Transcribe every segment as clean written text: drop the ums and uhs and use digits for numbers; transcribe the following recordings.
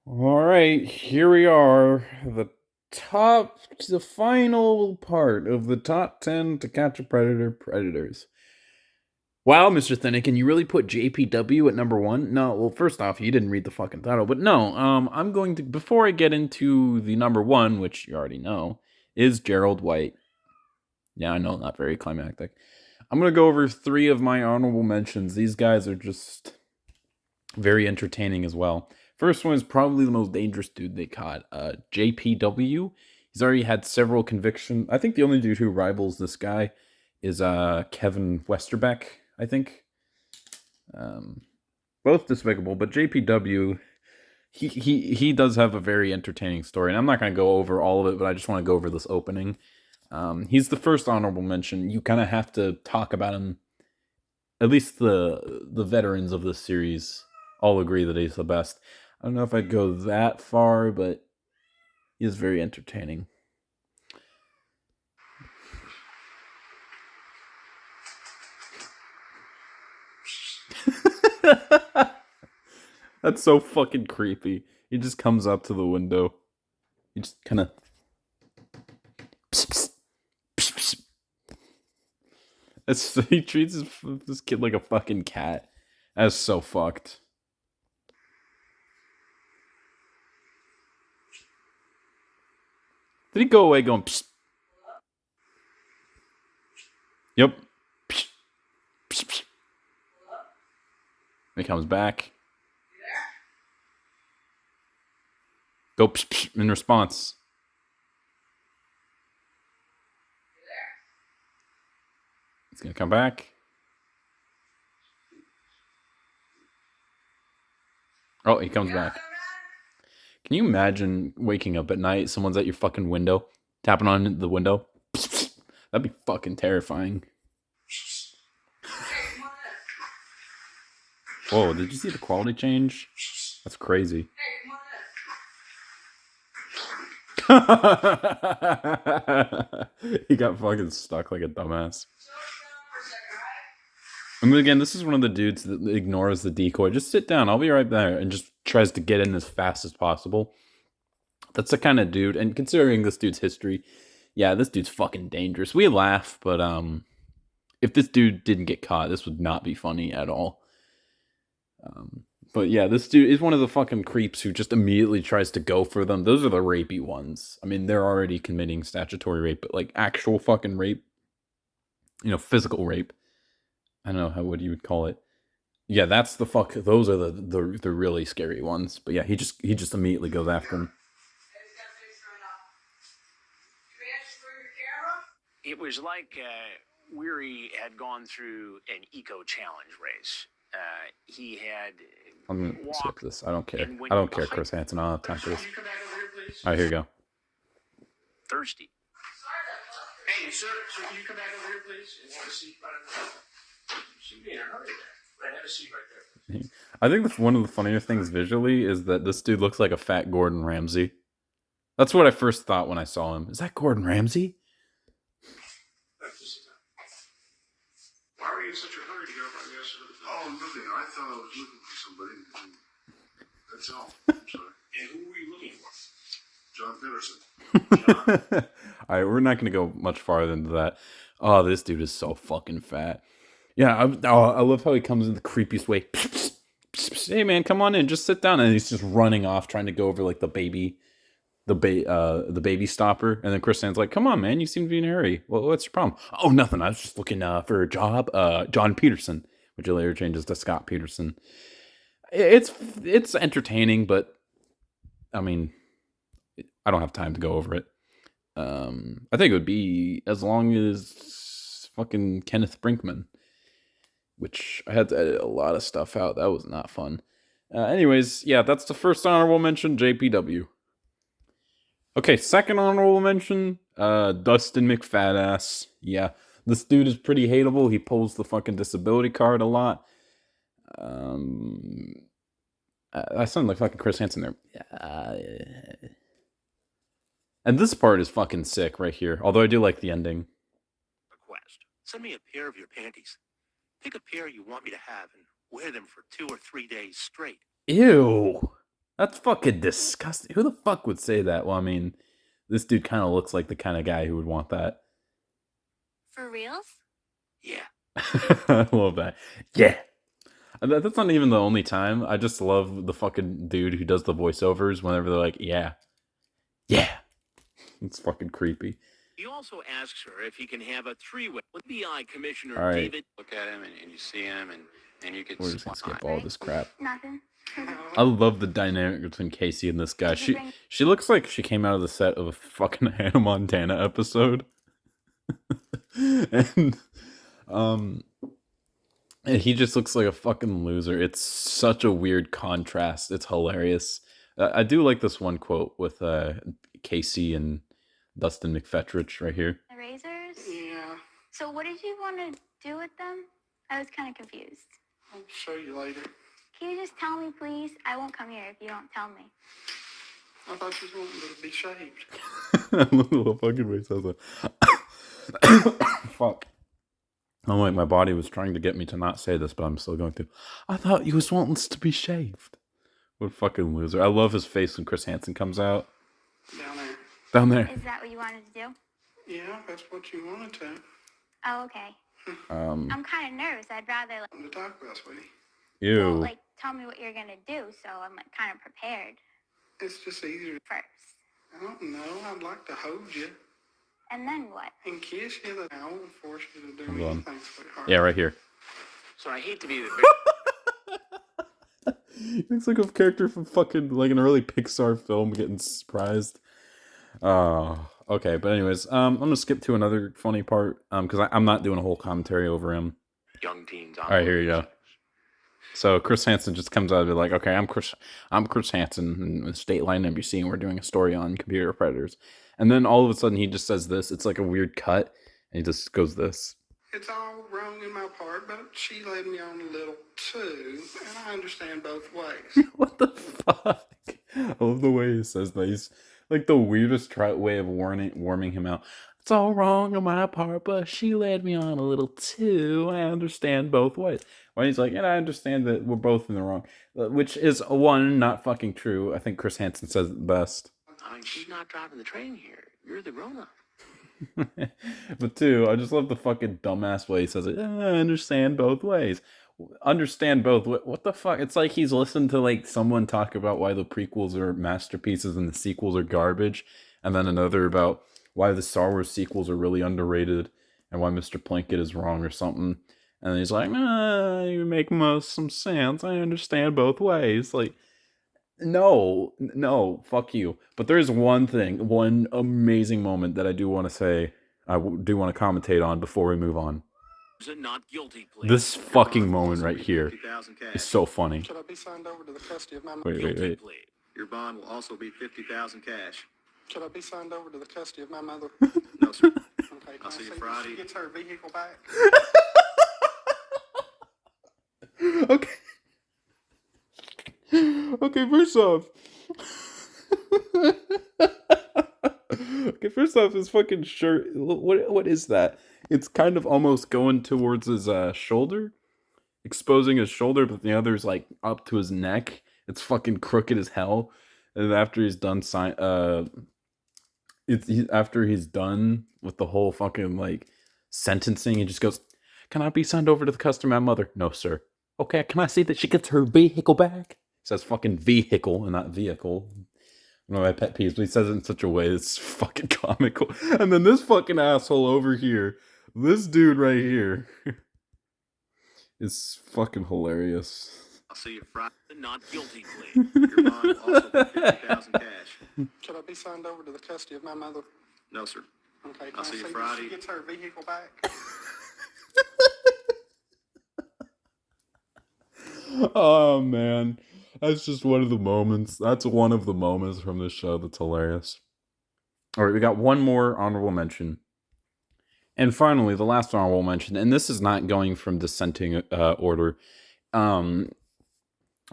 All right, here we are. The final part of the top 10 to catch a predator predators. Wow, Mr. Finnegan, you really put JPW at number one? No, well, first off, you didn't read the fucking title, but no, I'm going to, before I get into the number one, which you already know, is Gerald White. Yeah, I know, not very climactic. I'm going to go over three of my honorable mentions. These guys are just very entertaining as well. First one is probably the most dangerous dude they caught. JPW. He's already had several convictions. I think the only dude who rivals this guy is Kevin Westerbeck. I think um, both despicable, but JPW he does have a very entertaining story, and I'm not going to go over all of it, but I just want to go over this opening. He's the first honorable mention. You kind of have to talk about him. At least the veterans of this series all agree that he's the best. I don't know if I'd go that far, but he is very entertaining. That's so fucking creepy. He just comes up to the window. He just kind of. He treats this kid like a fucking cat. That's so fucked. Did he go away going? Psst? Yep. Psst, psst, psst. He comes back. Go psst, psst, in response. He's gonna come back. Oh, he comes back. Can you imagine waking up at night, someone's at your fucking window, tapping on the window? That'd be fucking terrifying. Whoa, did you see the quality change? That's crazy. He got fucking stuck like a dumbass. I mean, again, this is one of the dudes that ignores the decoy. Just sit down, I'll be right there, and just tries to get in as fast as possible. That's the kind of dude, and considering this dude's history, yeah, this dude's fucking dangerous. We laugh, but if this dude didn't get caught, this would not be funny at all. But yeah, this dude is one of the fucking creeps who just immediately tries to go for them. Those are the rapey ones. I mean, they're already committing statutory rape, but like actual fucking rape, physical rape. I don't know what you would call it. Yeah, that's the fuck. Those are the really scary ones. But yeah, he just immediately goes after him. It was like Weary had gone through an eco challenge race. He had. I'm gonna skip this. I don't care. I don't care, Chris Hansen. I don't have time for this. All right, here you go. Thirsty. Hey, sir, can you come back over here, please? And have a seat right in the She'd be in a hurry there. Have a seat right there. I think one of the funnier things visually is that this dude looks like a fat Gordon Ramsay. That's what I first thought when I saw him. Is that Gordon Ramsay? Why were you in such a hurry to go by the rest of the Oh, nothing. I thought I was looking for somebody. That's all. I'm sorry. And who were you looking for? John Peterson. All right, we're not going to go much farther into that. Oh, this dude is so fucking fat. Yeah, I love how he comes in the creepiest way. Hey, man, come on in. Just sit down. And he's just running off, trying to go over like the baby stopper. And then Chris Sand's like, come on, man. You seem to be in a hurry. Well, what's your problem? Oh, nothing. I was just looking for a job. John Peterson, which later changes to Scott Peterson. It's entertaining, but I mean, I don't have time to go over it. I think it would be as long as fucking Kenneth Brinkman, which I had to edit a lot of stuff out. That was not fun. Anyways, yeah, that's the first honorable mention, JPW. Okay, second honorable mention, Dustin Mcfaddess. Yeah, this dude is pretty hateable. He pulls the fucking disability card a lot. I sound like fucking Chris Hansen there. And this part is fucking sick right here. Although I do like the ending. Request. Send me a pair of your panties. Pick a pair you want me to have and wear them for 2 or 3 days straight. Ew. That's fucking disgusting. Who the fuck would say that? Well, I mean, this dude kind of looks like the kind of guy who would want that. For reals? Yeah. I love that. Yeah. And that's not even the only time. I just love the fucking dude who does the voiceovers whenever they're like, yeah. Yeah. It's fucking creepy. He also asks her if he can have a three-way with BI Commissioner All right. David. Look at him and you see him and you can We're just gonna spot skip all this crap. Nothing. I love the dynamic between Casey and this guy. She looks like she came out of the set of a fucking Hannah Montana episode. and he just looks like a fucking loser. It's such a weird contrast. It's hilarious. I do like this one quote with Casey and Dustin Mcfaddess right here. Erasers? Yeah, So what did you want to do with them? I was kind of confused. I'll show you later. Can you just tell me, please? I won't come here if you don't tell me. I thought you was wanting to be shaved. I love the fucking way he says that. Fuck. I'm like, my body was trying to get me to not say this, but I'm still going to. I thought you was wanting to be shaved. What a fucking loser. I love his face when Chris Hansen comes out. Down there. Down there. Is that what you wanted to do? Yeah, that's what you wanted to. Oh, okay. I'm kind of nervous. I'd rather, Something to talk about, sweetie. well, Ew. tell me what you're going to do, so I'm, kind of prepared It's just easier. first. I don't know. I'd like to hold you And then what? and kiss you. I won't force you to do Hold on. anything, sweetheart. Yeah, right here. So I hate to be the He looks like a character from fucking, like, in a really Pixar film getting surprised. Okay, but anyways, I'm gonna skip to another funny part, because I'm not doing a whole commentary over him. young teens. All right, here you go. So Chris Hansen just comes out and be like, okay, I'm Chris Hansen in State Line NBC, and we're doing a story on computer predators. And then all of a sudden he just says this. It's like a weird cut, and he just goes this. It's all wrong in my part, but she led me on a little too, and I understand both ways. What the fuck? I love the way he says that. He's like the weirdest way of warming him out. It's all wrong on my part, but she led me on a little too. I understand both ways. When he's like, and I understand that we're both in the wrong, which is one, not fucking true. I think Chris Hansen says it best. I mean, she's not driving the train here. You're the grown-up. But two, I just love the fucking dumbass way he says it. I understand both ways. Understand both. What the fuck? It's like he's listened to like someone talk about why the prequels are masterpieces and the sequels are garbage, and then another about why the Star Wars sequels are really underrated and why Mr. Plinkett is wrong or something. And he's like, you make some sense. I understand both ways. Like, no, fuck you. But there is one amazing moment that I do want to say, I do want to commentate on before we move on. It's a not guilty plea. This fucking moment right here is so funny. Should I be signed over to the custody of my Wait. Guilty plea. Your bond will also be $50,000 cash. Should I be signed over to the custody of my mother? No, sir. Okay, I'll see you Friday. She gets her vehicle back. Okay. Okay, first off. Okay, first off, his fucking shirt. What is that? It's kind of almost going towards his shoulder, exposing his shoulder, but the other's like up to his neck. It's fucking crooked as hell. And after he's done after he's done with the whole fucking like sentencing, he just goes, "Can I be signed over to the custody of my mother?" "No, sir." "Okay, can I see that she gets her vehicle back?" He says fucking vehicle and not vehicle. One of my pet peeves, but he says it in such a way that's fucking comical. And then this fucking asshole over here, this dude right here, is fucking hilarious. I'll see you Friday. The not guilty plea. Your bond will also be $50,000 cash. Should I be signed over to the custody of my mother? No, sir. Okay, can I'll I see you that Friday. She gets her vehicle back. Oh man, that's just one of the moments. That's one of the moments from this show that's hilarious. All right, we got one more honorable mention, and finally the last honorable mention. And this is not going from dissenting order, or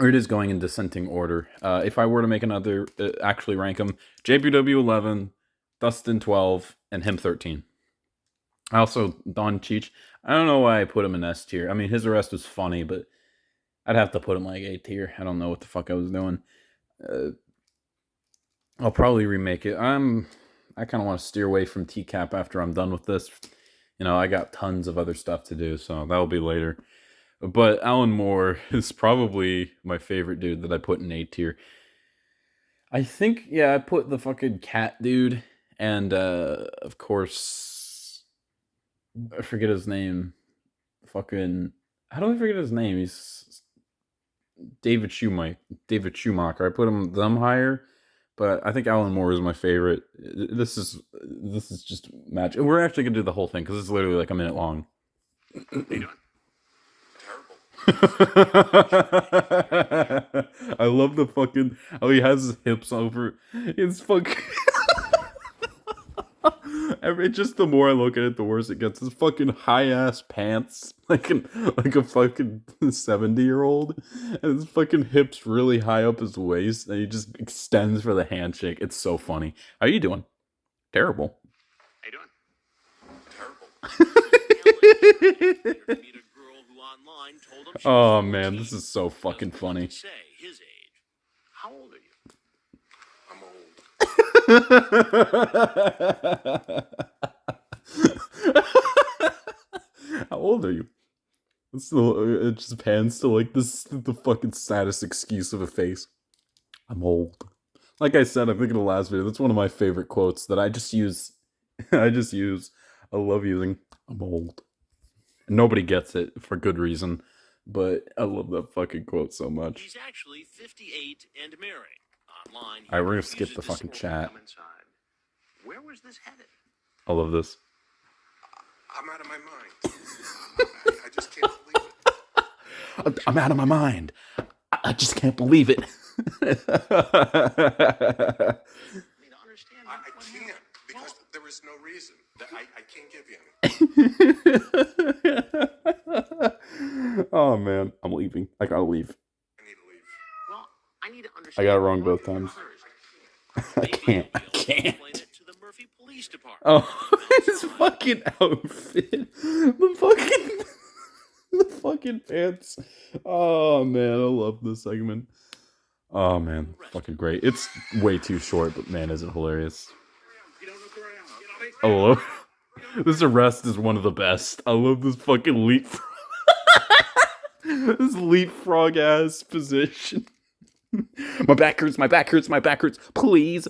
it is going in dissenting order. If I were to make another, actually rank them: JBW 11, Dustin 12, and him 13. Also, Don Cheech. I don't know why I put him in S tier. I mean, his arrest was funny, but I'd have to put him like A tier. I don't know what the fuck I was doing. I'll probably remake it. I kind of want to steer away from TCAP after I'm done with this. You know, I got tons of other stuff to do, so that'll be later. But Alan Moore is probably my favorite dude that I put in A tier. I think, yeah, I put the fucking cat dude, and of course, I forget his name. Fucking, how do I forget his name? He's David Schumacher. I put them higher, but I think Alan Moore is my favorite. This is just magic. We're actually gonna do the whole thing because it's literally like a minute long. How you doing? I love the fucking how he has his hips over his fucking. Just the more I look at it, the worse it gets. His fucking high ass pants, like a fucking 70-year-old, and his fucking hips really high up his waist, and he just extends for the handshake. It's so funny. How you doing? Terrible. How you doing? Oh man, this is so fucking funny. Say his age. How old are you? I'm old. How old are you? It just pans to like this the fucking saddest excuse of a face. I'm old. Like I said, I think in the last video, that's one of my favorite quotes that I just use. I love using. I'm old. Nobody gets it for good reason, but I love that fucking quote so much. He's actually 58 and married. Online. Alright, we're gonna skip the fucking chat. Come inside. Where was this headed? I love this. I'm out of my mind. I just can't believe it. I'm out of my mind. I just can't believe it. I can't because there is no reason. I can't give you any. Oh man, I'm leaving. I gotta leave. I need to leave. Well, I need to I understand. got it wrong both times. I can't. Explain it to the Murphy Police Department. Oh, his fucking outfit. The fucking pants. Oh man, I love this segment. Oh man, fucking great. It's way too short, but man, is it hilarious. I love this arrest is one of the best. I love this fucking leapfrog. This leapfrog ass position. My back hurts, Please.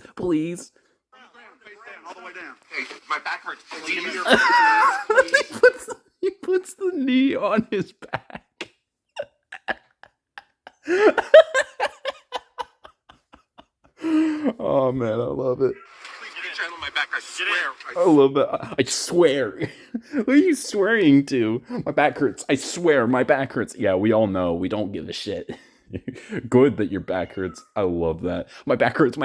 All the way down. Hey, my back hurts. He puts the knee on his back. Oh man, I love it. Please be gentle on my back. I swear. I love that. I swear. What are you swearing to? My back hurts. I swear, my back hurts. Yeah, we all know. We don't give a shit. Good that your back hurts. I love that. My back hurts,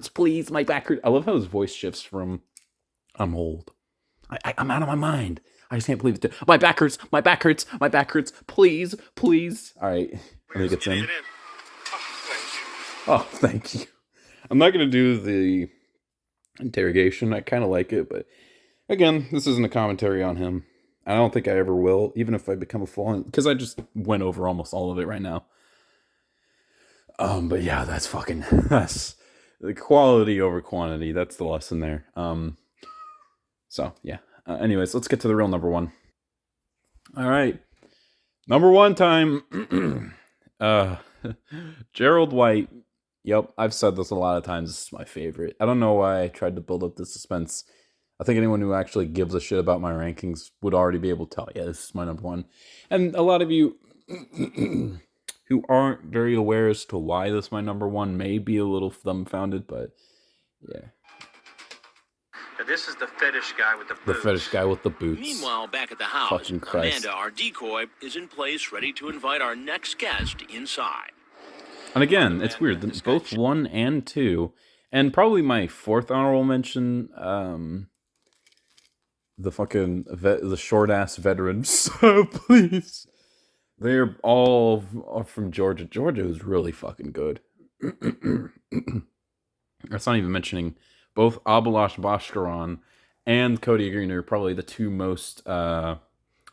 please. My back hurts. I love how his voice shifts from I'm old. I'm out of my mind. I just can't believe it. My back hurts, please. All right. I think it's in. Oh, thank you. I'm not going to do the interrogation. I kind of like it, but again, this isn't a commentary on him. I don't think I ever will, even if I become a full, because I just went over almost all of it right now. But yeah, that's the quality over quantity. That's the lesson there. So yeah. Anyways, let's get to the real number one. All right, number one time. Gerald White. Yep, I've said this a lot of times. This is my favorite. I don't know why I tried to build up the suspense. I think anyone who actually gives a shit about my rankings would already be able to tell, yeah, this is my number one. And a lot of you who aren't very aware as to why this is my number one may be a little dumbfounded, but yeah. Now, this is the fetish guy with the boots. The fetish guy with the boots. Meanwhile, back at the house, Fucking Christ. Amanda, our decoy, is in place ready to invite our next guest inside. And again, it's weird. Both 1 and 2, and probably my fourth honorable mention, the fucking the short ass veterans. Please, they're all from Georgia. Georgia is really fucking good. That's not even mentioning both Abhilash Bhaskaran and Cody Green are probably the two most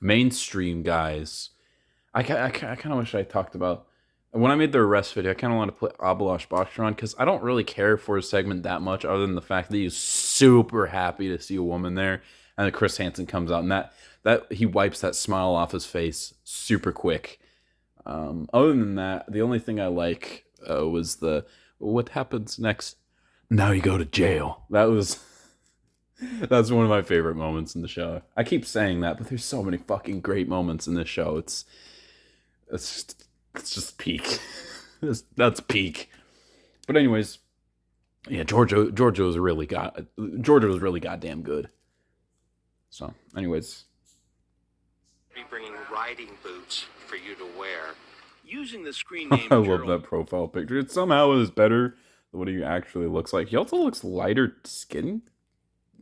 mainstream guys. I kind of wish I talked about When I made the arrest video, I kind of want to put Abalash Boxer on because I don't really care for his segment that much, other than the fact that he's super happy to see a woman there, and then Chris Hansen comes out and that he wipes that smile off his face super quick. Other than that, the only thing I like was the what happens next. Now you go to jail. That's one of my favorite moments in the show. I keep saying that, but there's so many fucking great moments in this show. It's just peak. That's peak. But anyways, yeah, Georgia was really goddamn good. So, anyways, Be bringing riding boots for you to wear. Using the screen name I love Gerald that profile picture. It somehow is better than what he actually looks like. He also looks lighter skin.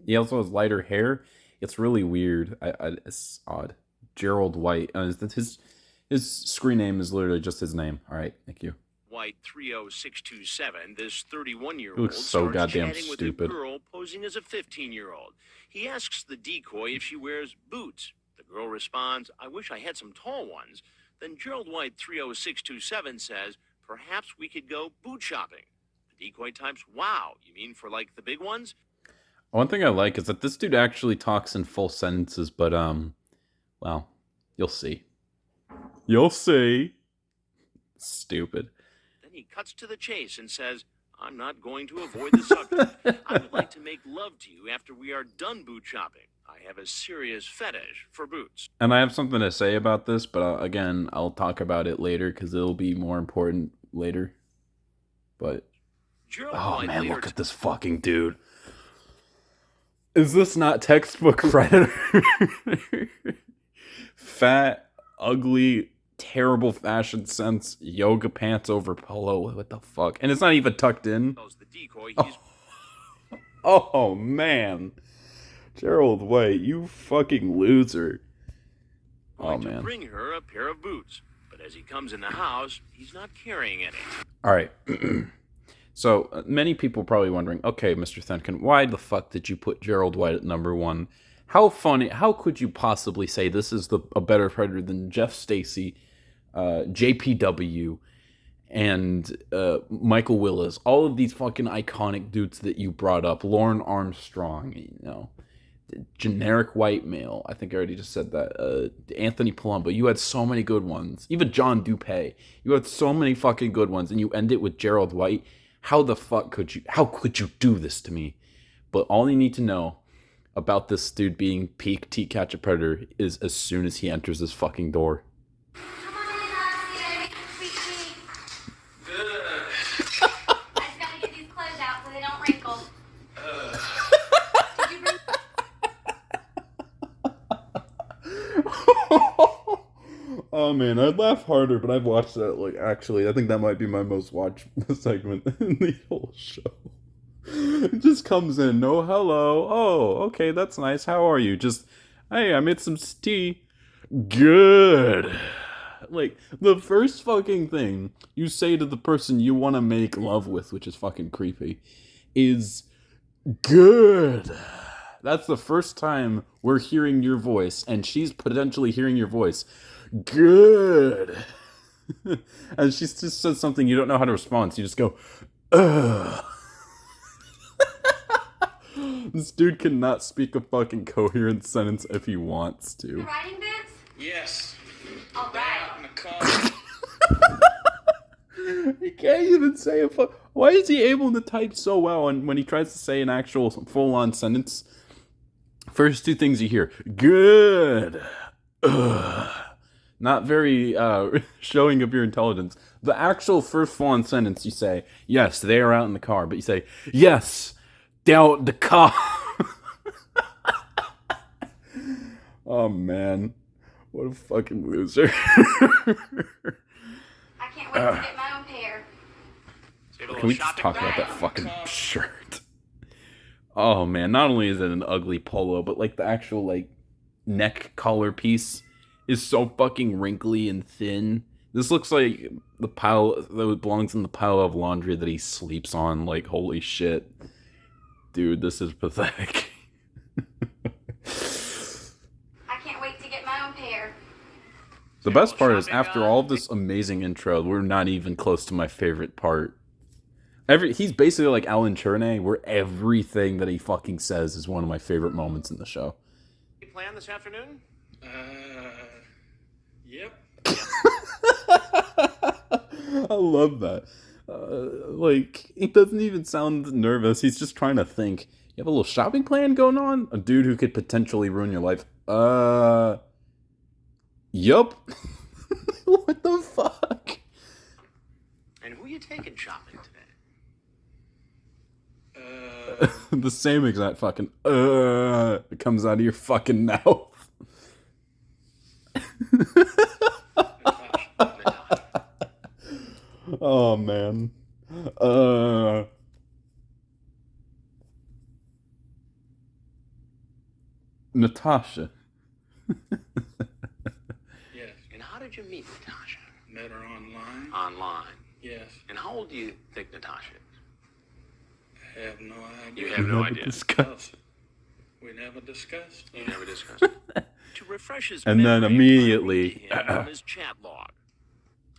He also has lighter hair. It's really weird. It's odd. Gerald White. His screen name is literally just his name. All right, thank you. White 30627, this 31-year-old He looks so starts goddamn chatting with stupid. a girl posing as a 15-year-old. He asks the decoy if she wears boots. The girl responds, "I wish I had some tall ones." Then Gerald White 30627 says, "Perhaps we could go boot shopping." The decoy types, "Wow, you mean for like the big ones?" One thing I like is that this dude actually talks in full sentences, but well, you'll see. You'll see. Stupid. Then he cuts to the chase and says, "I'm not going to avoid the subject. I would like to make love to you after we are done boot shopping. I have a serious fetish for boots." And I have something to say about this, but again, I'll talk about it later because it'll be more important later. But Gerald oh White man, later look at this fucking dude. Is this not textbook Predator? Fat, ugly, terrible fashion sense, yoga pants over polo. What the fuck? And it's not even tucked in. tells the decoy he's Oh man. Gerald White, you fucking loser. going Oh to man. bring her a pair of boots. But as he comes in the house, he's not carrying any. All right. So many people probably wondering, okay, Mr. Thenkin, why the fuck did you put Gerald White at number one? How funny? How could you possibly say this is a better Predator than Jeff Stacy, JPW, and Michael Willis? All of these fucking iconic dudes that you brought up. Lauren Armstrong, generic white male. I think I already just said that. Anthony Palumbo. You had so many good ones. Even John Dupay. You had so many fucking good ones, and you end it with Gerald White. How the fuck could you? How could you do this to me? But all you need to know about this dude being peak T-Catch a Predator is as soon as he enters this fucking door. Come on in, Dustin. Sweet pea. Good. I just gotta get these clothes out so they don't wrinkle. Did you bring Oh man, I'd laugh harder, but I've watched that, actually, I think that might be my most watched segment in the whole show. It just comes in, no hello, oh, okay, that's nice, how are you? Just, hey, I made some tea. Good. The first fucking thing you say to the person you want to make love with, which is fucking creepy, is good. That's the first time we're hearing your voice, and she's potentially hearing your voice. Good. And she just says something you don't know how to respond, so you just go, ugh. This dude cannot speak a fucking coherent sentence if he wants the to. riding boots? Yes. All right. Out in the car. He can't even say a fuck. Why is he able to type so well? And when he tries to say an actual full-on sentence, first two things you hear: good, ugh. Not very showing of your intelligence. The actual first full-on sentence, you say, yes, they are out in the car, but you say, yes, they're out in the car. Oh man, what a fucking loser. I can't wait to get my own pair. Can we just talk about that fucking shirt? Oh man, not only is it an ugly polo, but the actual neck collar piece is so fucking wrinkly and thin. This looks like the pile that belongs in the pile of laundry that he sleeps on. Holy shit. Dude, this is pathetic. I can't wait to get my own pair. The best part is, after all of this amazing intro, we're not even close to my favorite part. He's basically like Alan Cherney, where everything that he fucking says is one of my favorite moments in the show. You plan this afternoon? Yep. I love that. Like, he doesn't even sound nervous. He's just trying to think. You have a little shopping plan going on? A dude who could potentially ruin your life. Yup. What the fuck? And who you taking shopping today? The same exact fucking it comes out of your fucking mouth. Oh man. Natasha. Yes. And how did you meet Natasha? Met her online. Online. Yes. And how old do you think Natasha is? I have no idea. You have no idea. Discuss. We never discussed. You never discussed it. To refresh his And then memory, immediately- I read to him from his chat log.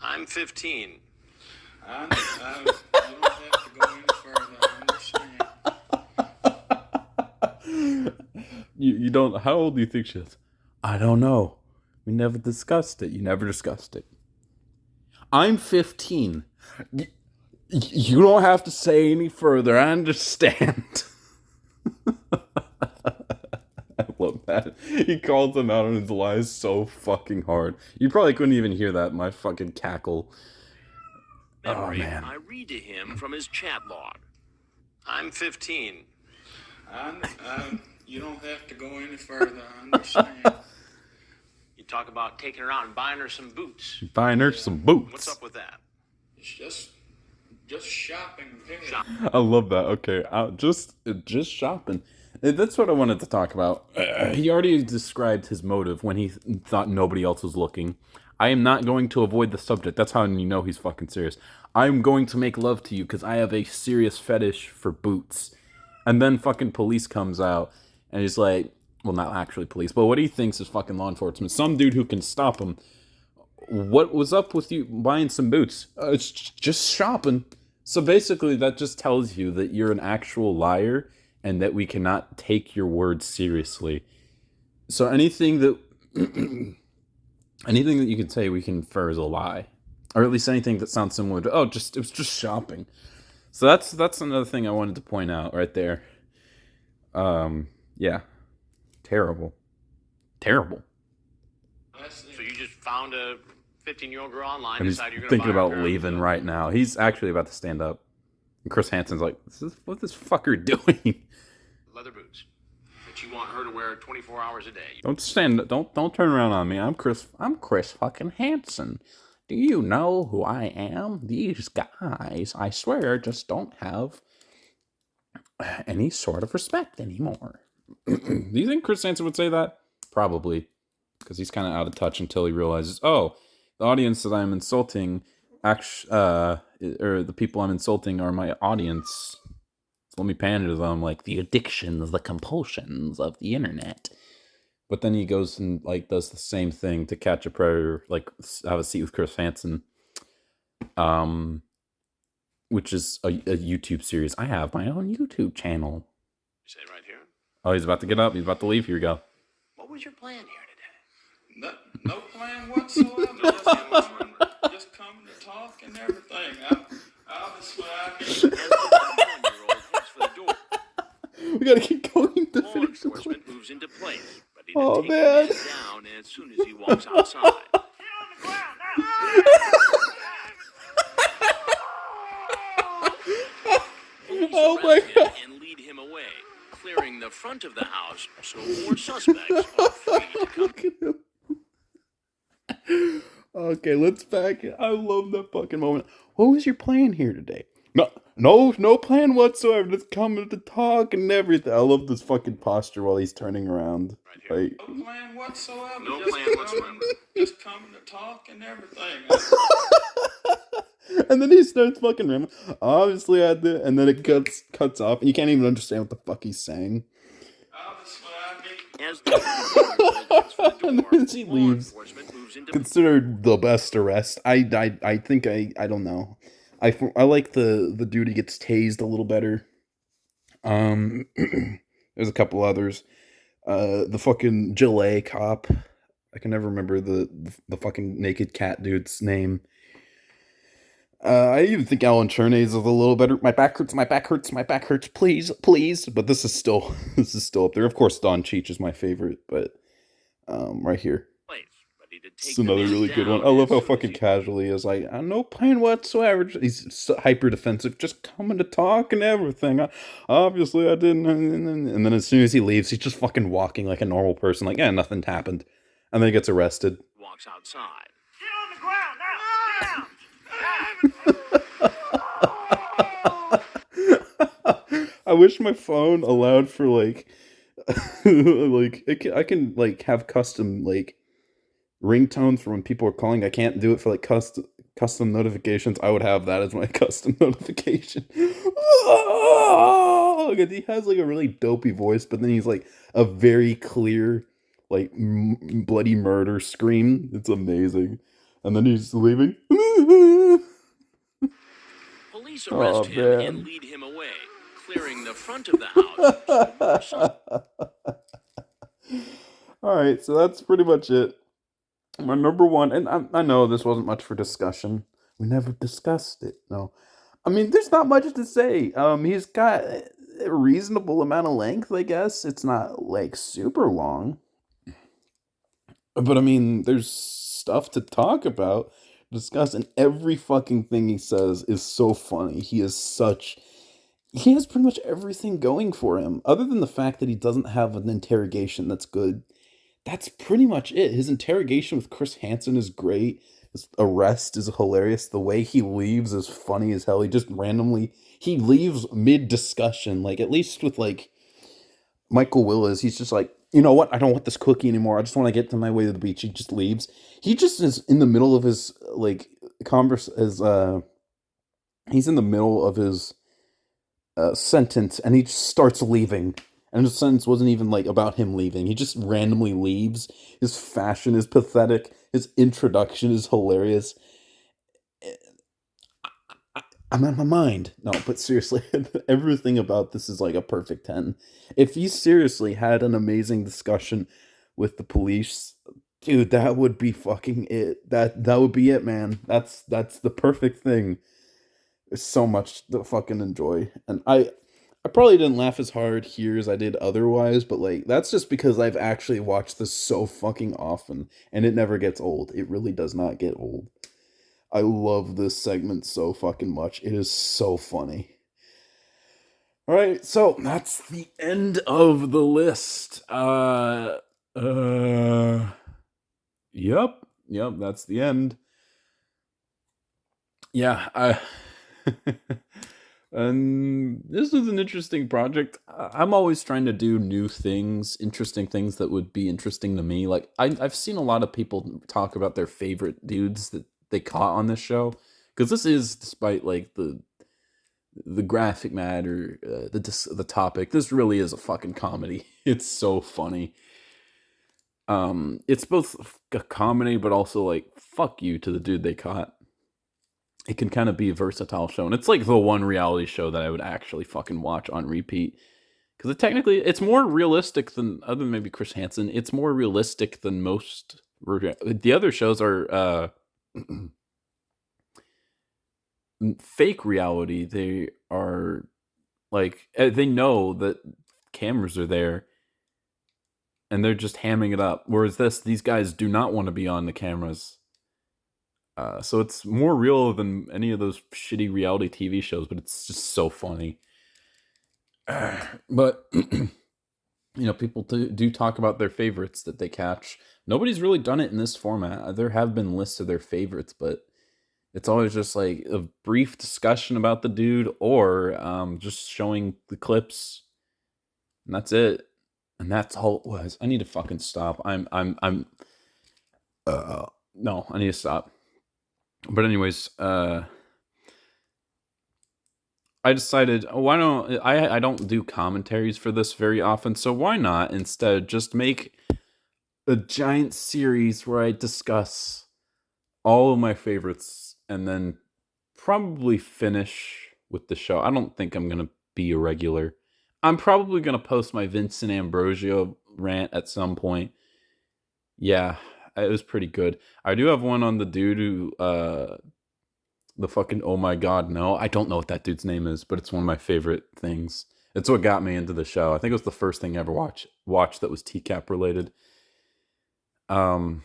I'm 15. You don't have to go any further. I understand. You don't. How old do you think she is? I don't know. We never discussed it. You never discussed it. I'm 15. You don't have to say any further. I understand. I love that. He calls him out on his lies so fucking hard. You probably couldn't even hear that. My fucking cackle. Memory, Oh, man. I read to him from his chat log. I'm 15. You don't have to go any further. I understand. You talk about taking her out and buying her some boots. Buying her some boots. What's up with that? It's just shopping. Period. Shop- I love that. Okay, just shopping. That's what I wanted to talk about. He already described his motive when he thought nobody else was looking. I am not going to avoid the subject. That's how you know he's fucking serious. I'm going to make love to you because I have a serious fetish for boots. And then fucking police comes out and he's like, well, not actually police, but what he thinks is fucking law enforcement. Some dude who can stop him. What was up with you buying some boots? It's just shopping. So basically that just tells you that you're an actual liar and that we cannot take your words seriously. So anything that anything that you can say we can infer is a lie. Or at least anything that sounds similar to, it was just shopping. So that's another thing I wanted to point out right there. Yeah. Terrible. So you just found a 15-year-old girl online And he's decided you're going to thinking buy her a about pair of leaving boots. right now. He's actually about to stand up. And Chris Hansen's like, what's this fucker doing? Leather boots that you want her to wear 24 hours a day. Don't turn around on me. I'm Chris fucking Hansen. Do you know who I am? These guys, I swear, just don't have any sort of respect anymore. Do you think Chris Hansen would say that? Probably. Because he's kind of out of touch until he realizes, the audience that I'm insulting, or the people I'm insulting are my audience. So let me pander to them like the addictions, the compulsions of the internet. But then he goes and like does the same thing to Catch a Predator, like Have a Seat with Chris Hansen, which is a YouTube series. I have my own YouTube channel. You say it right here. Oh, he's about to get up. He's about to leave. Here we go. What was your plan here today? No plan whatsoever. Just coming to talk and everything. Obviously, The 21-year-old heads for the door. We gotta keep going to Law finish the enforcement moves into place, ready Oh, to take man. the man down as soon as he walks outside. Police Oh, my arrest him God. and lead him away, clearing the front of the house so more suspects are free to come. Look at him. Okay, let's back it. I love that fucking moment. What was your plan here today? No plan whatsoever. Just coming to talk and everything. I love this fucking posture while he's turning around. Right Like, no plan whatsoever. No just plan coming- whatsoever. Just coming to talk and everything. and then he starts fucking rambling. Obviously, I did. And then it cuts off, and you can't even understand what the fuck he's saying. Obviously, As the shooter heads for the And door, then she law leaves. enforcement moves into Considered the best arrest. I think I don't know. I like the dude who gets tased a little better. There's a couple others. The fucking Gillet cop. I can never remember the fucking naked cat dude's name. I even think Alan Cherney's is a little better. My back hurts. My back hurts. My back hurts. Please, please. But this is still up there. Of course, Don Cheech is my favorite, but right here. place, ready to It's take the another man really good one. down I love as how soon as fucking he- casual he is. Like, no pain whatsoever. He's so hyper defensive, just coming to talk and everything. Obviously, I didn't. And then as soon as he leaves, he's just fucking walking like a normal person. Like, yeah, nothing happened. And then he gets arrested. walks outside. Get on the ground now! Down! I wish my phone allowed for like, like I can like have custom like ringtones for when people are calling. I can't do it for like custom notifications. I would have that as my custom notification. He has like a really dopey voice, but then he's like a very clear, like bloody murder scream. It's amazing. And then he's leaving. Police Oh, arrest him man. and lead him away, clearing the front of the house. So more All right, so that's pretty much it. My number one, and I know this wasn't much for discussion. We never discussed it. No, I mean, there's not much to say. He's got a reasonable amount of length, I guess. It's not like super long, but I mean, there's stuff to talk about, discuss, and every fucking thing he says is so funny. He has pretty much everything going for him, other than the fact that he doesn't have an interrogation that's good. That's pretty much it. His interrogation with Chris Hansen is great. His arrest is hilarious. The way he leaves is funny as hell. He leaves mid discussion. Like, at least with like Michael Willis, he's just like, you know what? I don't want this cookie anymore. I just want to get to my way to the beach. He just leaves. He just is in the middle of his like he's in the middle of his sentence, and he just starts leaving. And his sentence wasn't even like about him leaving. He just randomly leaves. His fashion is pathetic. His introduction is hilarious. I'm out of my mind. No, but seriously, everything about this is like a perfect 10. If he seriously had an amazing discussion with the police, dude, that would be fucking it. That would be it, man. That's the perfect thing. There's so much to fucking enjoy. And I probably didn't laugh as hard here as I did otherwise, but like that's just because I've actually watched this so fucking often and it never gets old. It really does not get old. I love this segment so fucking much. It is so funny. All right, so that's the end of the list. Yep, that's the end. Yeah, and this is an interesting project. I'm always trying to do new things, interesting things that would be interesting to me. Like I've seen a lot of people talk about their favorite dudes that they caught on this show, because this is, despite like the graphic matter, the topic, this really is a fucking comedy. It's so funny. It's both a comedy, but also like fuck you to the dude they caught. It can kind of be a versatile show, and it's like the one reality show that I would actually fucking watch on repeat, because it's more realistic than, other than maybe Chris Hansen, it's more realistic than most. The other shows are fake reality. They are like, they know that cameras are there and they're just hamming it up, whereas these guys do not want to be on the cameras. So it's more real than any of those shitty reality TV shows, but it's just so funny. But, people do talk about their favorites that they catch. Nobody's really done it in this format. There have been lists of their favorites, but it's always just like a brief discussion about the dude, or just showing the clips, and that's it. And that's all it was. I need to fucking stop. No, I need to stop. But anyways, I decided, why don't I don't do commentaries for this very often, so why not instead just make a giant series where I discuss all of my favorites and then probably finish with the show. I don't think I'm going to be a regular. I'm probably going to post my Vincent Ambrosio rant at some point. Yeah, it was pretty good. I do have one on the dude who the fucking oh my god no. I don't know what that dude's name is, but it's one of my favorite things. It's what got me into the show. I think it was the first thing I ever watched that was TCAP related. I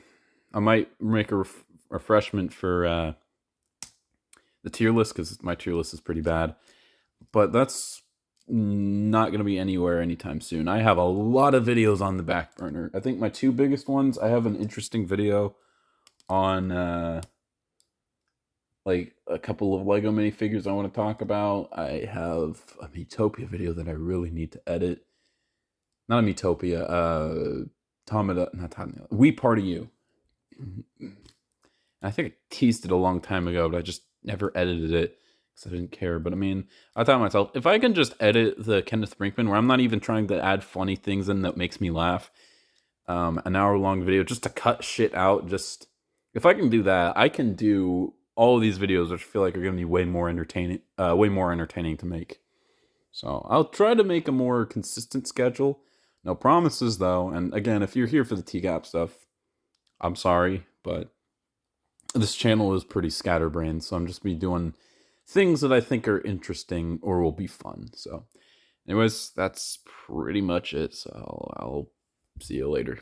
might make a refreshment for the tier list because my tier list is pretty bad, but that's not going to be anywhere anytime soon. I have a lot of videos on the back burner. I think my two biggest ones, I have an interesting video on like a couple of Lego minifigures I want to talk about. I have a Metopia video that I really need to edit. Not a Metopia, We Party You. I think I teased it a long time ago, but I just never edited it because I didn't care. But I mean, I thought to myself, if I can just edit the Kenneth Brinkman, where I'm not even trying to add funny things in that makes me laugh, an hour-long video just to cut shit out, just if I can do that, I can do all of these videos, which I feel like are going to be way more entertaining to make. So I'll try to make a more consistent schedule. No promises, though. And again, if you're here for the TCAP stuff, I'm sorry, but this channel is pretty scatterbrained, so I'm just be doing things that I think are interesting or will be fun. So anyways, that's pretty much it. So I'll see you later.